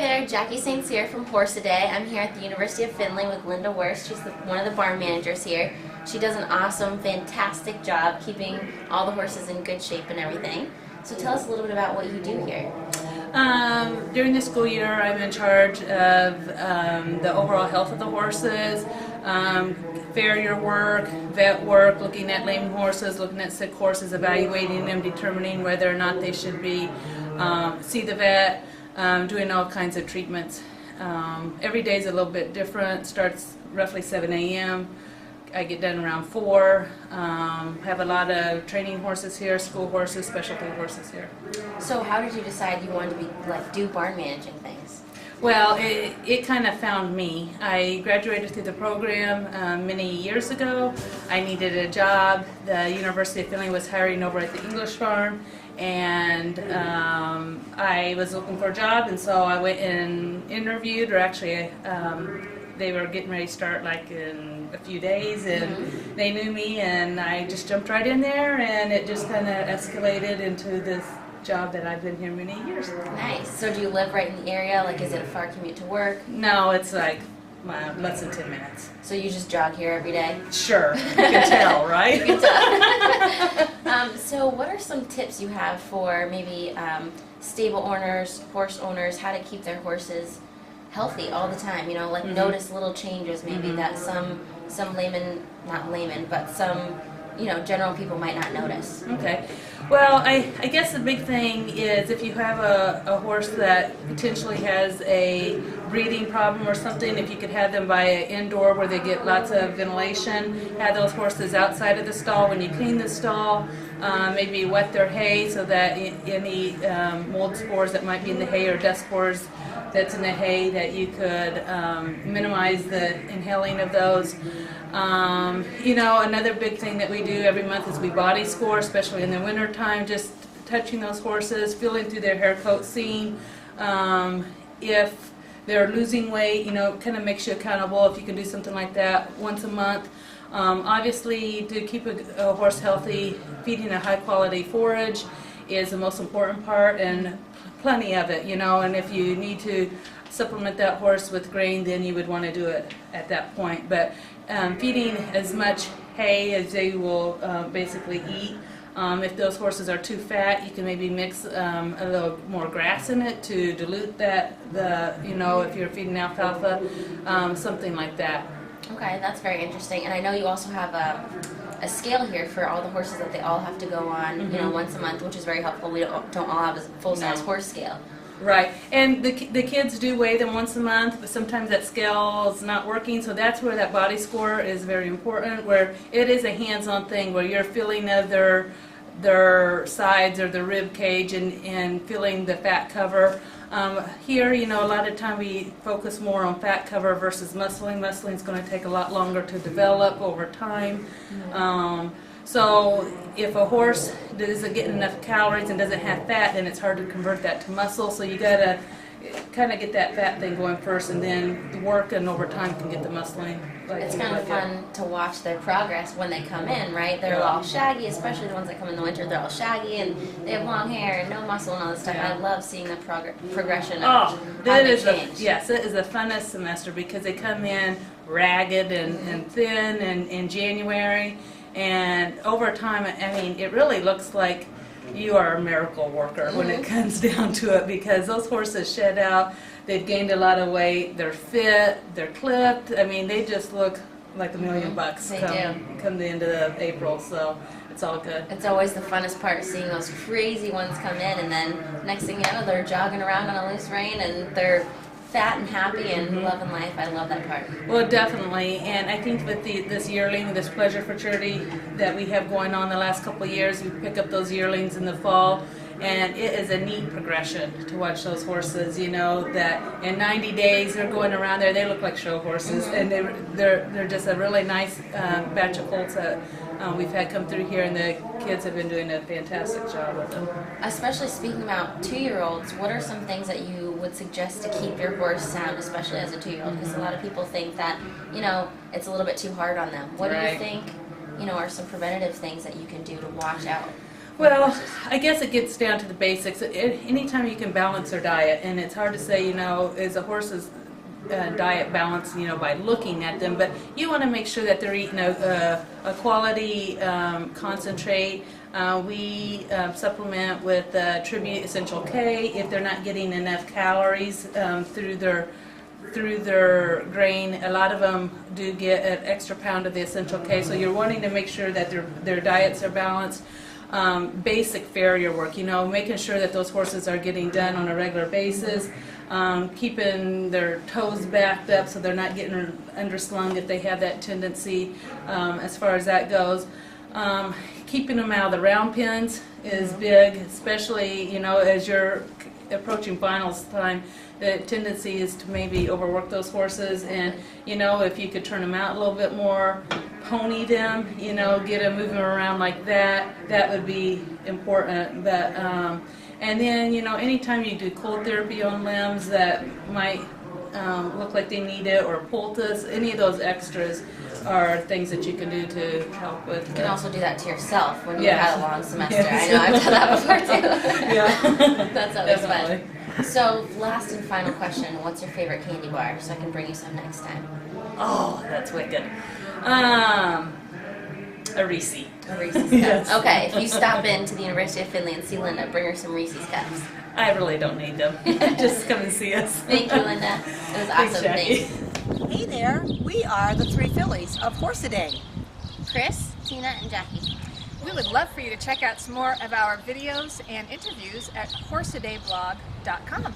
there, Jacki St here from Horse A Day. I'm here at the University of Findlay with Linda Werst. She's one of the barn managers here. She does an awesome, fantastic job keeping all the horses in good shape and everything. So tell us a little bit about what you do here. During the school year, I'm in charge of the overall health of the horses, farrier work, vet work, looking at lame horses, looking at sick horses, evaluating them, determining whether or not they should be see the vet, doing all kinds of treatments. Every day is a little bit different. Starts roughly 7 a.m. I get done around 4. Have a lot of training horses here, school horses, specialty horses here. So how did you decide you wanted to do barn managing things? Well, it kind of found me. I graduated through the program many years ago. I needed a job. The University of Findlay was hiring over at the English farm, and I was looking for a job, and so I went and interviewed, or actually they were getting ready to start like in a few days, and they knew me, and I just jumped right in there, and it just kind of escalated into this job that I've been here many years. Nice. So do you live right in the area? Like, is it a far commute to work? No, it's like less than 10 minutes. So you just jog here every day? Sure. You can tell, right? You can tell. So what are some tips you have for maybe stable owners, horse owners, how to keep their horses healthy all the time? You know, like notice little changes maybe that some laymen, not laymen, but some general people might not notice. Okay. Well, I guess the big thing is if you have a horse that potentially has a breathing problem or something, if you could have them by an indoor where they get lots of ventilation, have those horses outside of the stall when you clean the stall, maybe wet their hay so that any mold spores that might be in the hay or dust spores that's in the hay, that you could minimize the inhaling of those. Another big thing that we do every month is we body score, especially in the winter time, just touching those horses, feeling through their hair coat, seeing if they're losing weight, kind of makes you accountable if you can do something like that once a month. Obviously, to keep a horse healthy, feeding a high quality forage is the most important part, and plenty of it, and if you need to supplement that horse with grain, then you would want to do it at that point. But feeding as much hay as they will basically eat. If those horses are too fat, you can maybe mix a little more grass in it to dilute that, if you're feeding alfalfa, something like that. Okay, that's very interesting. And I know you also have a scale here for all the horses that they all have to go on, once a month, which is very helpful. We don't all have a full-size horse scale. Right, and the kids do weigh them once a month, but sometimes that scale is not working, so that's where that body score is very important, where it is a hands-on thing, where you're feeling of their sides or the rib cage and feeling the fat cover. Here, a lot of time we focus more on fat cover versus muscling. Muscling is going to take a lot longer to develop over time. So if a horse isn't getting enough calories and doesn't have fat, then it's hard to convert that to muscle. So you got to kind of get that fat thing going first, and then the work, and over time can get the muscling. It's kind of fun to watch their progress when they come in, right? They're all shaggy, especially the ones that come in the winter. They're all shaggy and they have long hair and no muscle and all this stuff. I love seeing the progression of how they change. Yes, it is the funnest semester because they come in ragged and thin in January. And over time, it really looks like you are a miracle worker when it comes down to it, because those horses shed out, they've gained a lot of weight, they're fit, they're clipped. They just look like $1 million come the end of April, so it's all good. It's always the funnest part, seeing those crazy ones come in, and then next thing you know, they're jogging around on a loose rein, and they're fat and happy and loving life. I love that part. Well, definitely, and I think with this yearling, this pleasure futurity that we have going on the last couple of years, we pick up those yearlings in the fall, and it is a neat progression to watch those horses, that in 90 days they're going around there, they look like show horses, and they're just a really nice batch of colts that we've had come through here, and the kids have been doing a fantastic job with them. Especially speaking about 2-year-olds, what are some things that you would suggest to keep your horse sound, especially as a 2-year-old? Because a lot of people think that, it's a little bit too hard on them. What do you think, are some preventative things that you can do to watch out? Well, I guess it gets down to the basics. Anytime you can balance their diet, and it's hard to say, is a horse's diet balanced, by looking at them, but you want to make sure that they're eating a quality concentrate. We supplement with Tribute Essential K if they're not getting enough calories through their grain. A lot of them do get an extra pound of the Essential K, so you're wanting to make sure that their diets are balanced. Basic farrier work, making sure that those horses are getting done on a regular basis, keeping their toes backed up so they're not getting underslung if they have that tendency as far as that goes. Keeping them out of the round pens is big, especially, as you're approaching finals time. The tendency is to maybe overwork those horses, and if you could turn them out a little bit more, pony them, get them moving around like that, that would be important. But and then anytime you do cold therapy on limbs that might look like they need it, or poultice, any of those extras are things that you can do to help with. You can also do that to yourself when you've Yes. had a long semester. Yes. I know, I've done that before too. Yeah. That's always Definitely. fun. So, last and final question, what's your favorite candy bar so I can bring you some next time? Oh, that's wicked. A Reese. A Reese's Cups. Yes. Okay, if you stop into the University of Findlay and see Linda, bring her some Reese's Cups. I really don't need them. Just come and see us. Thank you, Linda. It was Thanks, awesome. Jackie. Thanks. Hey there, we are the three fillies of Horse-A-Day. Chris, Tina, and Jackie. We would love for you to check out some more of our videos and interviews at horseadayblog.com.